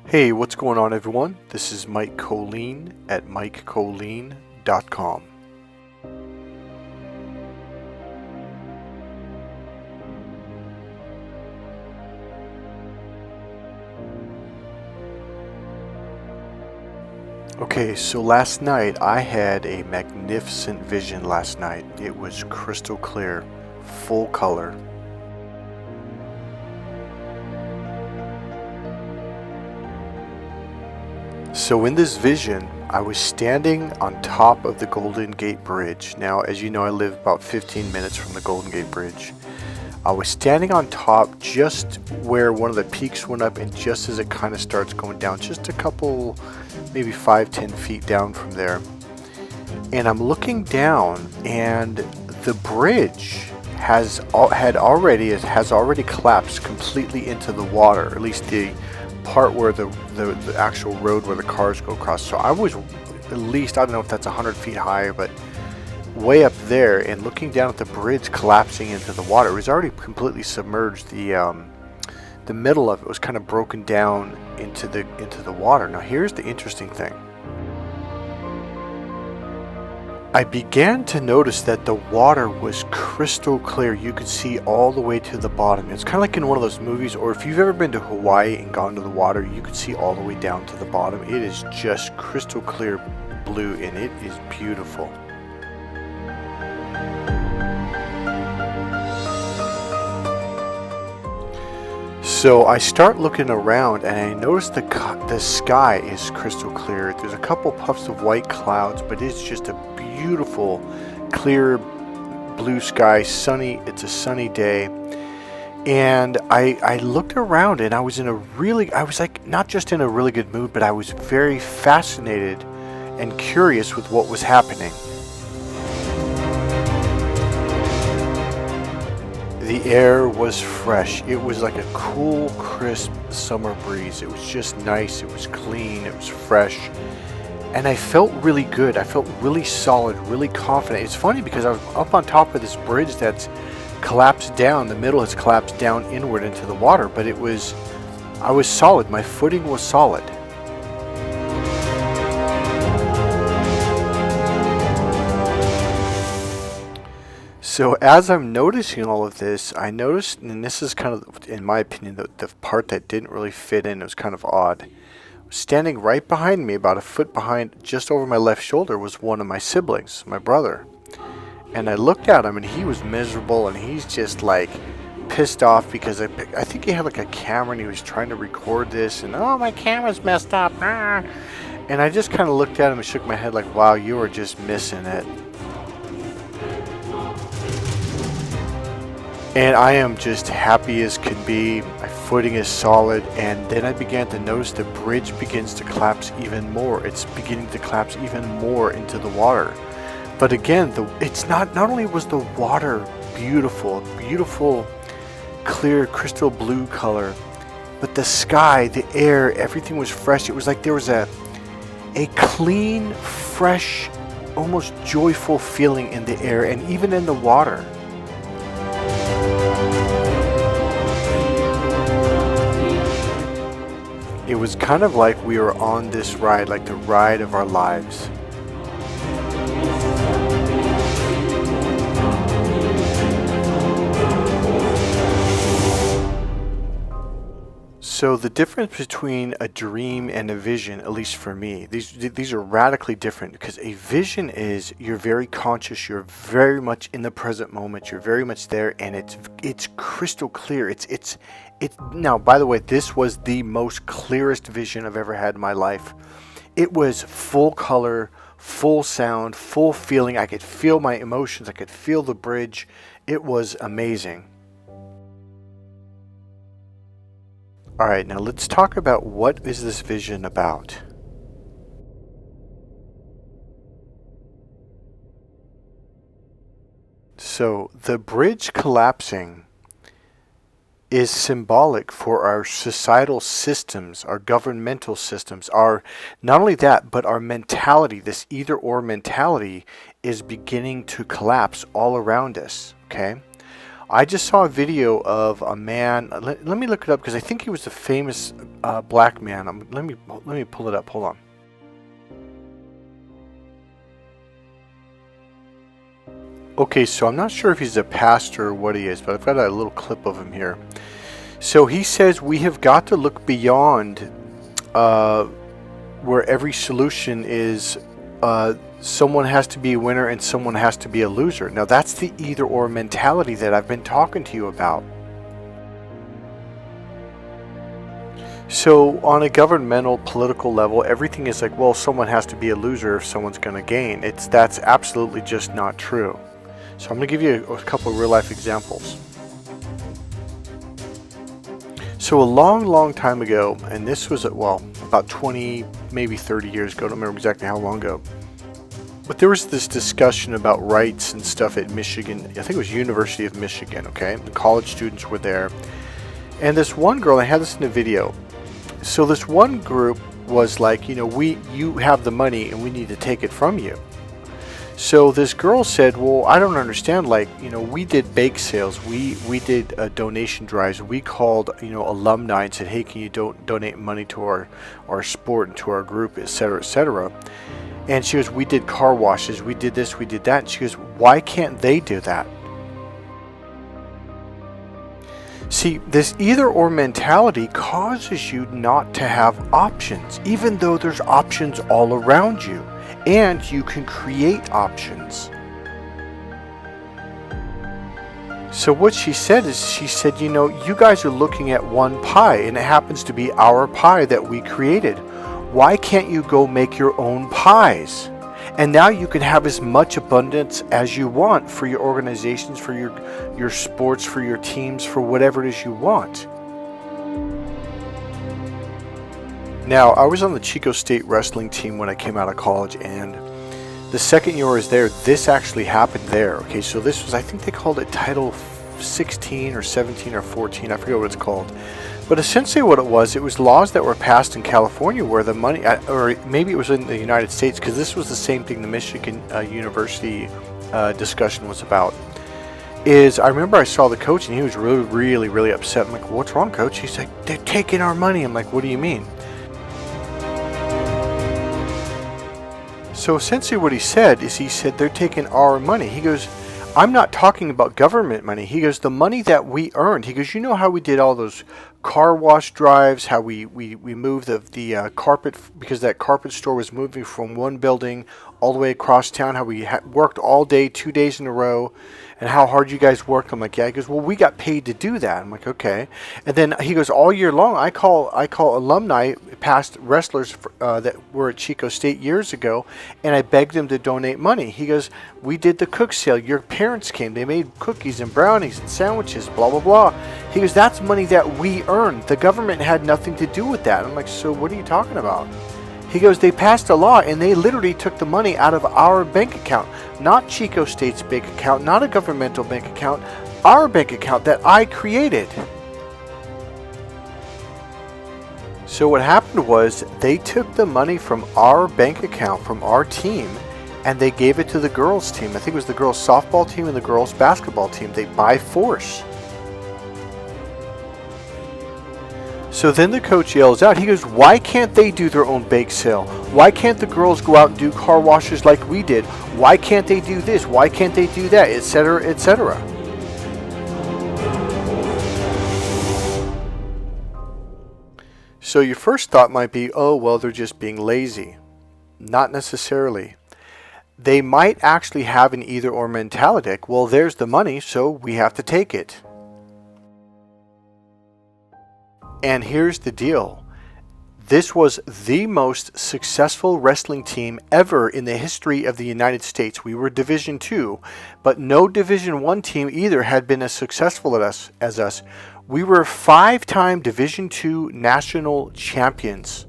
Hey, what's going on, everyone? This is Mike Kollin at MikeKollin.com. Okay, so last night I had a magnificent vision last night. It was crystal clear, full color. So in this vision, I was standing on top of the Golden Gate Bridge. Now, as you know, I live about 15 minutes from the Golden Gate Bridge. I was standing on top just where one of the peaks went up, and just as it kind of starts going down, just a couple, maybe 5-10 feet down from there. And I'm looking down, and the bridge has already collapsed completely into the water, at least the part where the actual road where the cars go across. So I was at least, I don't know if that's 100 feet high, but way up there, and looking down at the bridge collapsing into the water. It was already completely submerged. The middle of it was kind of broken down into the water. Now here's the interesting thing. I began to notice that the water was crystal clear. You could see all the way to the bottom. It's kind of like in one of those movies, or if you've ever been to Hawaii and gone to the water, you could see all the way down to the bottom. It is just crystal clear blue, and it is beautiful. So I start looking around, and I notice the sky is crystal clear. There's a couple puffs of white clouds, but it's just a beautiful, clear blue sky, sunny. It's a sunny day. And I looked around, and I was like not just in a really good mood, but I was very fascinated and curious with what was happening. The air was fresh. It was like a cool, crisp summer breeze. It was just nice. It was clean. It was fresh. And I felt really good. I felt really solid, really confident. It's funny because I was up on top of this bridge that's collapsed down. The middle has collapsed down inward into the water, but I was solid. My footing was solid. So as I'm noticing all of this, I noticed, and this is kind of, in my opinion, the part that didn't really fit in. It was kind of odd. Standing right behind me, about a foot behind, just over my left shoulder, was one of my siblings, my brother. And I looked at him, and he was miserable, and he's just like pissed off because I think he had like a camera, and he was trying to record this, and oh, my camera's messed up. Ah. And I just kind of looked at him and shook my head like, wow, you are just missing it. And I am just happy as can be. My footing is solid. And then I began to notice the bridge begins to collapse even more. It's beginning to collapse even more into the water. But again, it's not only was the water beautiful, clear, crystal blue color, but the sky, the air, everything was fresh. It was like there was a clean, fresh, almost joyful feeling in the air and even in the water. It was kind of like we were on this ride, like the ride of our lives. So the difference between a dream and a vision, at least for me, these are radically different, because a vision is you're very conscious, you're very much in the present moment, you're very much there, and it's crystal clear. It's now, by the way, this was the most clearest vision I've ever had in my life. It was full color, full sound, full feeling. I could feel my emotions. I could feel the bridge. It was amazing. All right, now let's talk about what is this vision about. So the bridge collapsing is symbolic for our societal systems, our governmental systems, not only that, but our mentality. This either or mentality is beginning to collapse all around us, okay? I just saw a video of a man. Let me look it up because I think he was a famous black man. Let me pull it up. Hold on. Okay, so I'm not sure if he's a pastor or what he is, but I've got a little clip of him here. So he says we have got to look beyond where every solution is someone has to be a winner and someone has to be a loser. Now that's the either or mentality that I've been talking to you about. So on a governmental political level, everything is like, well, someone has to be a loser if someone's going to gain. That's absolutely just not true. So I'm going to give you a couple of real life examples. So a long time ago, and this was about 20, maybe 30 years ago, I don't remember exactly how long ago, but there was this discussion about rights and stuff at Michigan. I think it was University of Michigan, okay? The college students were there. And this one girl, I had this in a video. So this one group was like, you have the money and we need to take it from you. So this girl said, well, I don't understand, we did bake sales, we did donation drives, we called, alumni and said, hey, can you donate money to our sport and to our group, etc., etc. And she goes, we did car washes, we did this, we did that. And she goes, why can't they do that? See, this either or mentality causes you not to have options, even though there's options all around you. And you can create options. So what she said is, you guys are looking at one pie and it happens to be our pie that we created. Why can't you go make your own pies? And now you can have as much abundance as you want for your organizations, for your sports, for your teams, for whatever it is you want. Now, I was on the Chico State wrestling team when I came out of college, and the second year I was there, this actually happened there. Okay, so this was, I think they called it Title 16 or 17 or 14, I forget what it's called. But essentially what it was laws that were passed in California where the money, or maybe it was in the United States, because this was the same thing the Michigan University discussion was about. I remember I saw the coach and he was really upset. I'm like, what's wrong, coach? He's like, they're taking our money. I'm like, what do you mean? So essentially what he said they're taking our money. He goes, I'm not talking about government money. He goes, the money that we earned. He goes, you know how we did all those car wash drives, how we moved the carpet, because that carpet store was moving from one building all the way across town, how we worked all day, 2 days in a row, and how hard you guys worked. I'm like, yeah. He goes, well, we got paid to do that. I'm like, okay. And then he goes, all year long, I call alumni, past wrestlers that were at Chico State years ago, and I begged them to donate money. He goes, we did the cook sale. Your parents came. They made cookies and brownies and sandwiches, blah, blah, blah. He goes, that's money that we earned. The government had nothing to do with that. I'm like, so what are you talking about? He goes, they passed a law and they literally took the money out of our bank account, not Chico State's bank account, not a governmental bank account, our bank account that I created. So what happened was they took the money from our bank account, from our team, and they gave it to the girls' team. I think it was the girls' softball team and the girls' basketball team. They by force. So then the coach yells out, he goes, why can't they do their own bake sale? Why can't the girls go out and do car washes like we did? Why can't they do this? Why can't they do that? Etc., etc. So your first thought might be, oh, well, they're just being lazy. Not necessarily. They might actually have an either or mentality. Well, there's the money, so we have to take it. And here's the deal. This was the most successful wrestling team ever in the history of the United States. We were Division II, but no Division I team either had been as successful as us. We were 5-time Division II national champions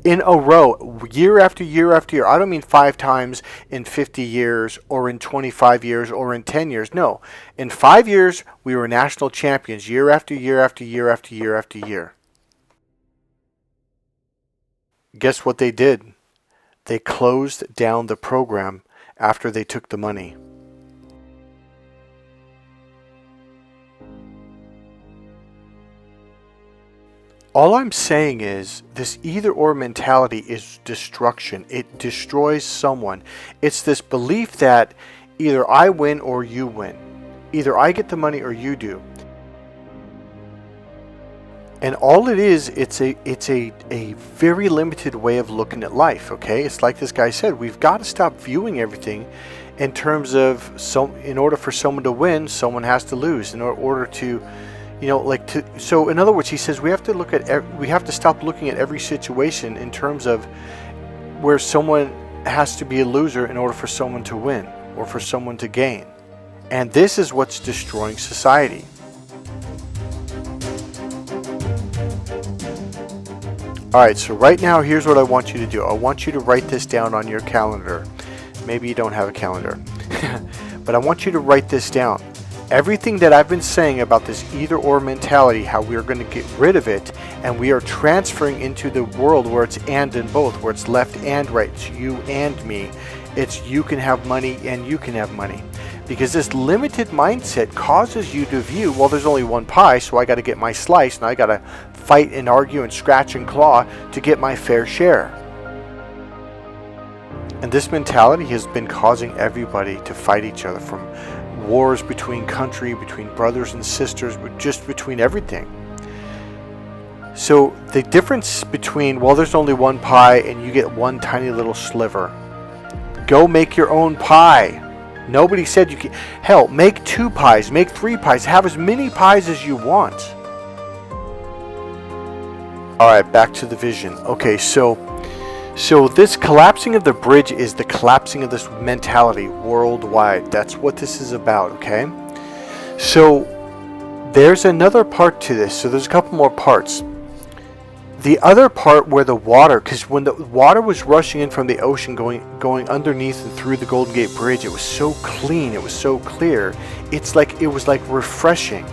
in a row, year after year after year. I don't mean 5 times in 50 years or in 25 years or in 10 years. No, in 5 years, we were national champions year after year after year after year after year. Guess what they did? They closed down the program after they took the money. All I'm saying is this either or mentality is destruction. It destroys someone. It's this belief that either I win or you win. Either I get the money or you do. And all it is, it's a very limited way of looking at life, okay? It's like this guy said, we've got to stop viewing everything in terms of, in order for someone to win, someone has to lose. In order to, so in other words, he says we have to stop looking at every situation in terms of where someone has to be a loser in order for someone to win or for someone to gain. And this is what's destroying society. Alright, so right now here's what I want you to do. I want you to write this down on your calendar. Maybe you don't have a calendar. But I want you to write this down. Everything that I've been saying about this either or mentality, how we're going to get rid of it, and we are transferring into the world where it's and both, where it's left and right, it's you and me. It's you can have money and you can have money. Because this limited mindset causes you to view, well, there's only one pie, so I got to get my slice, and I got to fight and argue and scratch and claw to get my fair share. And this mentality has been causing everybody to fight each other, from wars between country, between brothers and sisters, but just between everything. So the difference between, well, there's only one pie and you get one tiny little sliver. Go make your own pie. Nobody said you can. Hell, make 2 pies, make 3 pies, have as many pies as you want. Alright, back to the vision. Okay, so this collapsing of the bridge is the collapsing of this mentality worldwide. That's what this is about, okay? So there's another part to this. So there's a couple more parts. The other part where the water, because when the water was rushing in from the ocean going underneath and through the Golden Gate Bridge, it was so clean, it was so clear. It was like refreshing.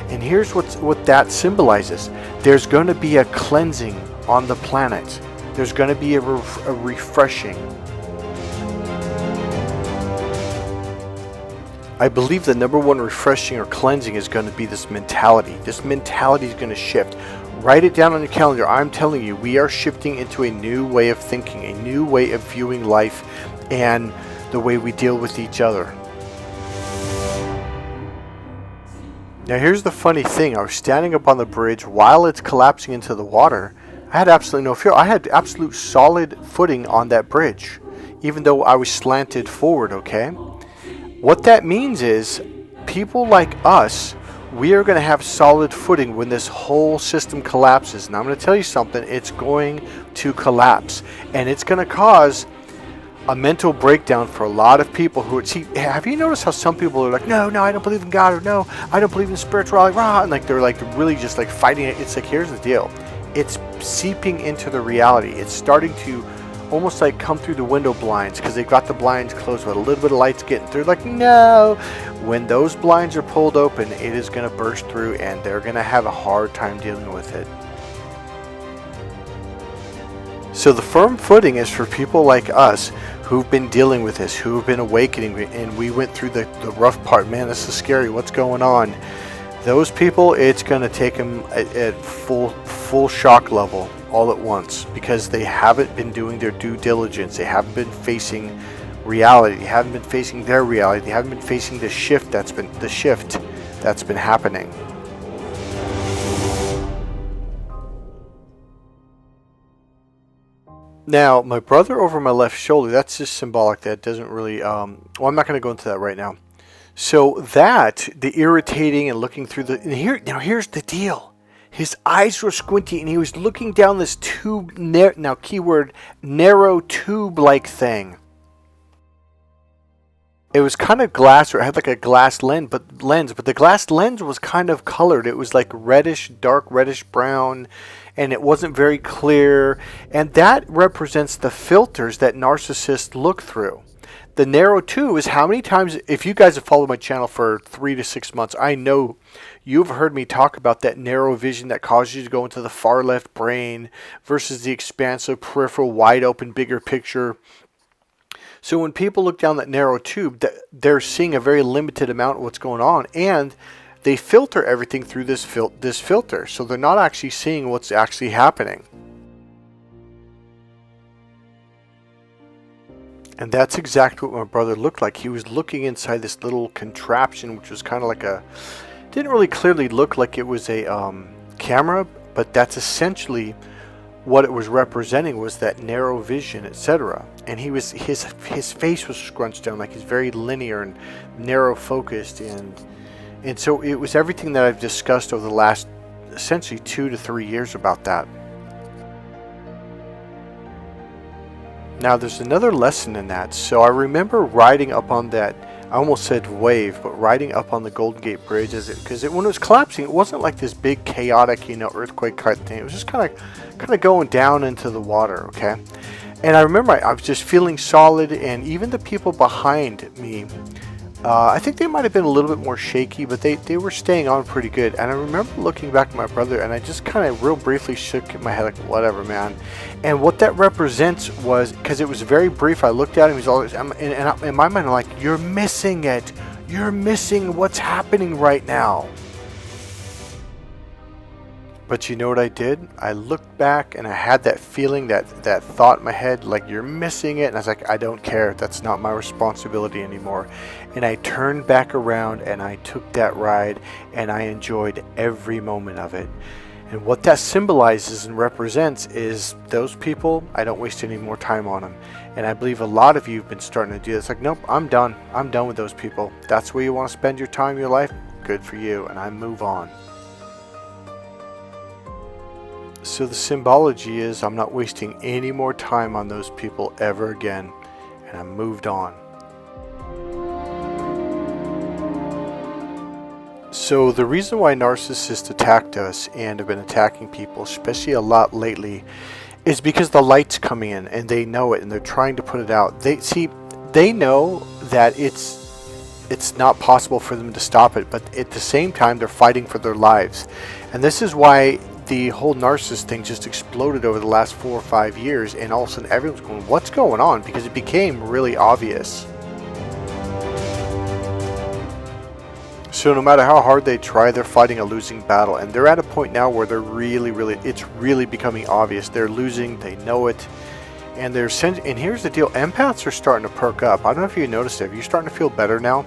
And here's what that symbolizes. There's going to be a cleansing on the planet. There's going to be a refreshing. I believe the number one refreshing or cleansing is going to be this mentality. This mentality is going to shift. Write it down on your calendar. I'm telling you, we are shifting into a new way of thinking, a new way of viewing life and the way we deal with each other. Now here's the funny thing. I was standing up on the bridge while it's collapsing into the water. I had absolutely no fear. I had absolute solid footing on that bridge, even though I was slanted forward, okay? What that means is people like us, we are going to have solid footing when this whole system collapses. And I'm going to tell you something, it's going to collapse. And it's going to cause a mental breakdown for a lot of people who, see, have you noticed how some people are like, no, I don't believe in God, or no, I don't believe in spirituality, rah, and like they're like really just like fighting it. It's like, here's the deal. It's seeping into the reality. It's starting to almost like come through the window blinds because they've got the blinds closed with a little bit of light's getting through. Like, no. When those blinds are pulled open, it is going to burst through and they're going to have a hard time dealing with it. So the firm footing is for people like us who've been dealing with this, who've been awakening, and we went through the rough part. Man, this is scary. What's going on? Those people, it's going to take them at full shock level all at once because they haven't been doing their due diligence. They haven't been facing reality. They haven't been facing their reality. They haven't been facing the shift that's been happening. Now, my brother over my left shoulder, that's just symbolic. That doesn't really, well, I'm not going to go into that right now. So that, the irritating and looking through here's the deal. His eyes were squinty and he was looking down this tube, now keyword, narrow tube-like thing. It was kind of glass, or it had like a glass lens, but the glass lens was kind of colored. It was like reddish, dark reddish brown, and it wasn't very clear. And that represents the filters that narcissists look through. The narrow tube is how many times, if you guys have followed my channel for 3 to 6 months, I know you've heard me talk about that narrow vision that causes you to go into the far left brain versus the expansive peripheral, wide open, bigger picture. So when people look down that narrow tube, they're seeing a very limited amount of what's going on. And they filter everything through this filter, so they're not actually seeing what's actually happening. And that's exactly what my brother looked like. He was looking inside this little contraption, which was kind of like didn't really clearly look like it was a camera, but that's essentially what it was representing, was that narrow vision, etc. And his face was scrunched down, like he's very linear and narrow focused, and so it was everything that I've discussed over the last essentially 2 to 3 years about that. Now there's another lesson in that. So I remember riding up on that, I almost said wave, but riding up on the Golden Gate Bridge, because when it was collapsing, it wasn't like this big chaotic, earthquake type thing. It was just kind of going down into the water, okay? And I remember I was just feeling solid, and even the people behind me, I think they might have been a little bit more shaky, but they were staying on pretty good. And I remember looking back at my brother, and I just kind of real briefly shook my head like, whatever, man. And what that represents was, because it was very brief, I looked at him, he's always, and in my mind, I'm like, you're missing it. You're missing what's happening right now. But you know what I did? I looked back and I had that feeling, that thought in my head, like, you're missing it. And I was like, I don't care. That's not my responsibility anymore. And I turned back around and I took that ride and I enjoyed every moment of it. And what that symbolizes and represents is those people, I don't waste any more time on them. And I believe a lot of you have been starting to do this. Like, nope, I'm done. I'm done with those people. That's where you want to spend your time, your life. Good for you. And I move on. So the symbology is, I'm not wasting any more time on those people ever again, and I moved on. So the reason why narcissists attacked us and have been attacking people, especially a lot lately, is because the light's coming in and they know it and they're trying to put it out. They know that it's not possible for them to stop it, but at the same time they're fighting for their lives. And this is why the whole narcissist thing just exploded over the last 4 or 5 years, and all of a sudden everyone's going, what's going on? Because it became really obvious. So no matter how hard they try, they're fighting a losing battle, and they're at a point now where they're it's really becoming obvious. They're losing, they know it, and and here's the deal, empaths are starting to perk up. I don't know if you noticed it, you're starting to feel better now.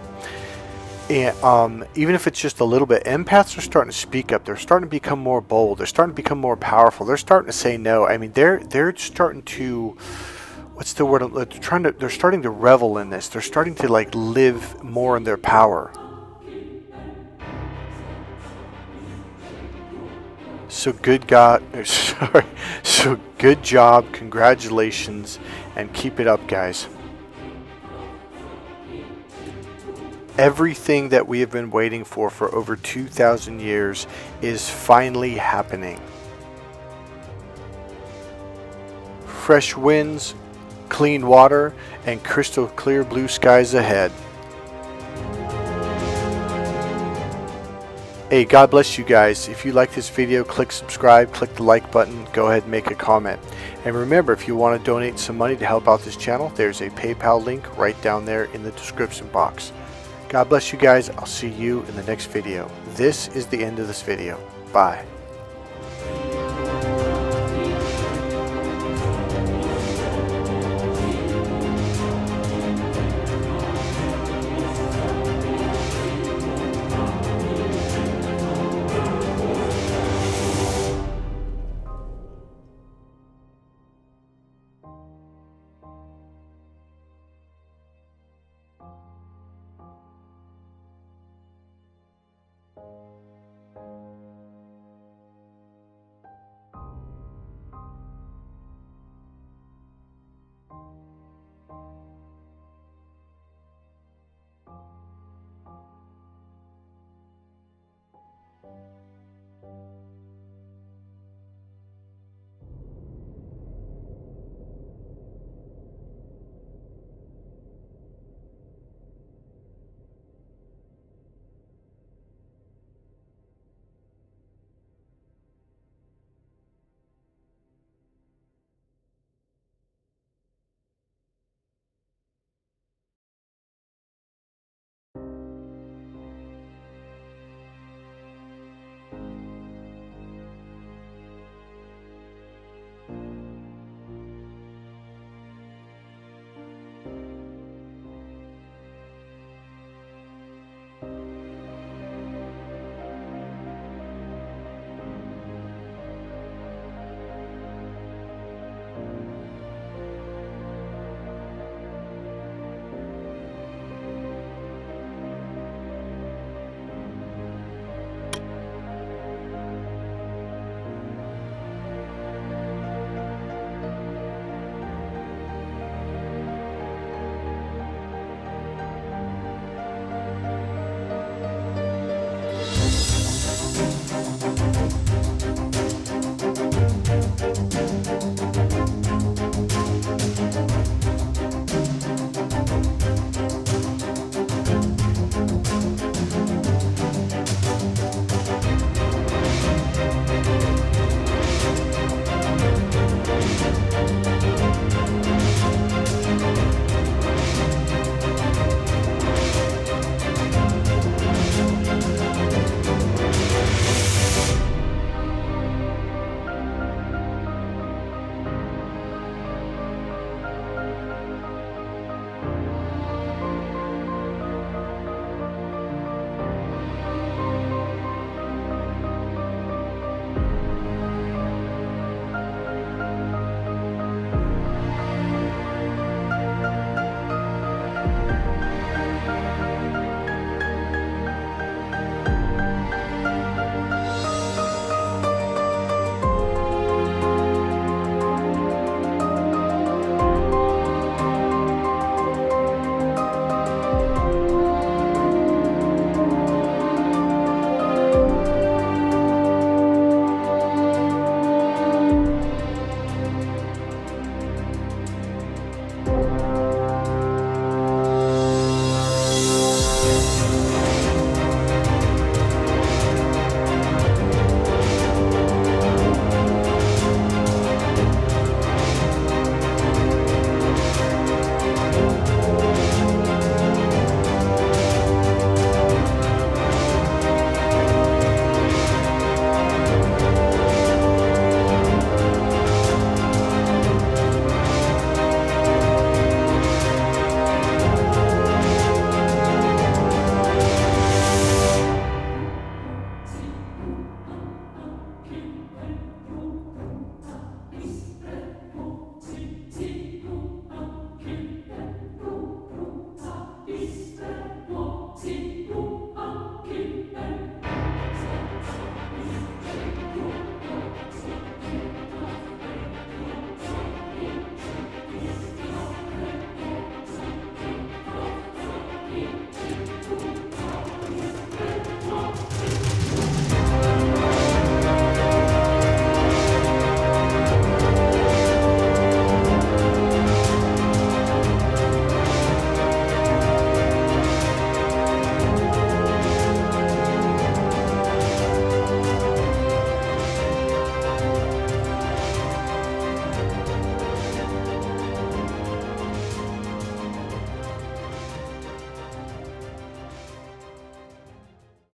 And even if it's just a little bit, empaths are starting to speak up. They're starting to become more bold. They're starting to become more powerful. They're starting to say no. I mean, they're starting to, what's the word? They're starting to revel in this. They're starting to like live more in their power. So good job, congratulations, and keep it up, guys. Everything that we have been waiting for over 2,000 years is finally happening. Fresh winds, clean water, and crystal clear blue skies ahead. Hey, God bless you guys. If you like this video, click subscribe, click the like button, go ahead and make a comment. And remember, if you want to donate some money to help out this channel, there's a PayPal link right down there in the description box. God bless you guys. I'll see you in the next video. This is the end of this video. Bye.